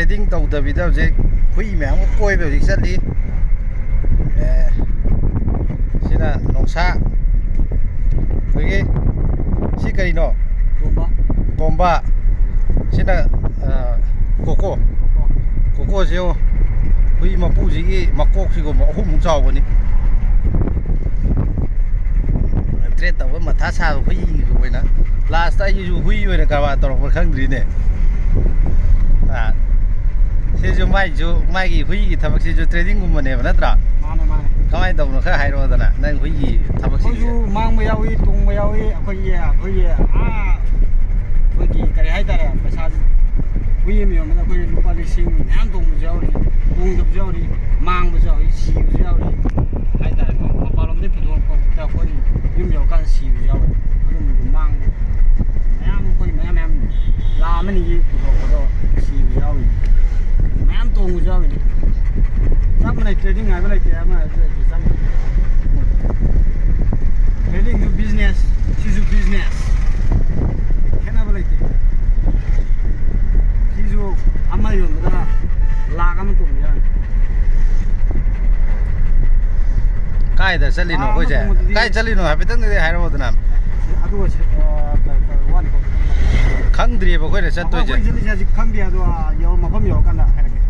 trading tꯧꯗꯕꯤꯗ ꯍꯧꯖꯤꯛ ꯍꯨꯏ ꯃꯌꯥꯝ ꯑꯃ ꯀꯣꯏꯕ ꯍꯧꯖꯤꯛ ꯆꯠꯂꯤ sina nongsa ꯑꯩꯈꯣꯏꯒꯤ ꯁꯤ ꯀꯔꯤꯅꯣ ꯇꯣꯝꯕ sina ꯀꯣꯀꯣꯁꯤ ꯍꯨꯏ ꯃꯄꯨꯁꯤꯒꯤ ꯃꯀꯣꯛꯁꯤꯒꯨꯝꯕ ꯑꯍꯨꯝꯃꯨꯛ ꯆꯥꯎꯕꯅꯤ ꯇ꯭ꯔꯦꯠ ꯇꯧꯕ ꯃꯊꯥ ꯁꯥꯕ ꯍꯨꯏꯒꯤ ꯑꯣꯏꯅ ꯂꯥꯁꯇ ꯑꯩꯁꯨ ꯍꯨꯏ ꯑꯣꯏꯅ ꯀꯔꯕꯥꯔ ꯇꯧꯔꯛꯄ ꯈꯪꯗ꯭ꯔꯤꯅꯦ ꯁꯤꯁꯨ ꯃꯥꯒꯤ ꯍꯨꯏꯒꯤ ꯊꯕꯛꯁꯤꯁꯨ ꯇ꯭ꯔꯦꯗꯤꯡꯒꯨꯝꯕꯅꯦꯕ ꯅꯠꯇ꯭ꯔꯥ ꯃꯥꯅꯦ ꯀꯃꯥꯏꯅ ꯇꯧꯕꯅꯣ ꯈꯔ ꯍꯥꯏꯔꯛꯑꯣꯗꯅ ꯅꯪ ꯍꯨꯏꯒꯤ ꯊꯕꯛꯁꯤꯁꯨ ꯃꯥꯡꯕ ꯌꯥꯎꯏ ꯇꯣꯡꯕ ꯌꯥꯎꯏ ꯑꯩꯈꯣꯏꯒꯤ ꯀꯔꯤ ꯍꯥꯏꯇꯥꯔꯦ ꯄꯩꯁꯥꯁꯤ ꯍꯨꯏ ꯑꯃ ꯌꯣꯟꯕꯗ ꯑꯩꯈꯣꯏ ꯂꯨꯄꯥ ꯂꯤꯁꯤꯡ ꯃꯌꯥꯝ ꯇꯣꯡꯕꯁꯨ ꯌꯥꯎꯔꯤ ꯇꯣꯡꯗꯕꯁꯨ ꯌꯥꯎꯔꯤ ꯃꯥꯡꯕꯁꯨ ꯌꯥꯎꯔꯤ ꯁꯤꯕꯁꯨ ꯌꯥꯎꯔꯤ ꯍꯥꯏꯇꯥꯔꯦꯀꯣ ꯃꯄꯥꯟꯂꯣꯝꯗꯒꯤ ꯄꯨꯊꯣꯔꯛꯄ ꯑꯩꯈꯣꯏ ꯌꯨꯝ ꯌꯧꯔꯀꯥꯟꯗ ꯁꯤꯕꯁꯨ ꯌꯥꯎꯔꯤ ꯑꯗꯨꯝꯕꯗꯨ ꯃꯥꯡꯕ ꯃꯌꯥꯝ ꯑꯩꯈꯣꯏ ꯃꯌꯥꯝ ꯂꯥ ꯑꯃꯅꯤꯒꯤ ꯄꯨꯊꯣꯔꯛꯄꯗꯣ ꯁꯤꯕꯁꯨ ꯌꯥꯎꯔꯤ ꯃꯌꯥꯝ ꯇꯣꯡꯕꯁꯨ ꯌꯥꯎꯔꯤ ꯆꯞ ꯃꯥꯟꯅꯩ ꯇ꯭ꯔꯦꯗꯤꯡ ꯍꯥꯏꯕ ꯂꯩꯇꯦ ꯑꯃ ꯆꯞ ꯃꯥꯟꯅꯩ ꯇ꯭ꯔꯦꯗꯤꯡꯁꯨ ꯕꯤꯖꯤꯅꯦꯁ ꯁꯤꯁꯨ ꯕꯤꯖꯤꯅꯦꯁ ꯈꯦꯠꯅꯕ ꯂꯩꯇꯦ ꯁꯤꯁꯨ ꯑꯃ ꯌꯣꯟꯕꯗ ꯂꯥꯛ ꯑꯃ ꯇꯣꯡꯕ ꯌꯥꯎꯔꯤ ꯀꯥꯏꯗ ꯆꯠꯂꯤꯅꯣ ꯑꯩꯈꯣꯏꯁꯦ ꯀꯥꯏ ꯆꯠꯂꯤꯅꯣ ꯍꯥꯏꯐꯦꯠꯇꯪꯗꯤ ꯍꯥꯏꯔꯛꯑꯣꯗꯅ ꯑꯗꯨꯒ ꯈꯪꯗ꯭ꯔꯤꯑꯕ ꯑꯩꯈꯣꯏꯅ ꯆꯠꯇꯣꯏꯁꯦ ꯈꯪꯗꯦ ꯑꯗꯣ ꯃꯐꯝ ꯌꯧꯔꯀꯥꯟꯗ ꯍꯥꯏꯔꯛꯀꯦ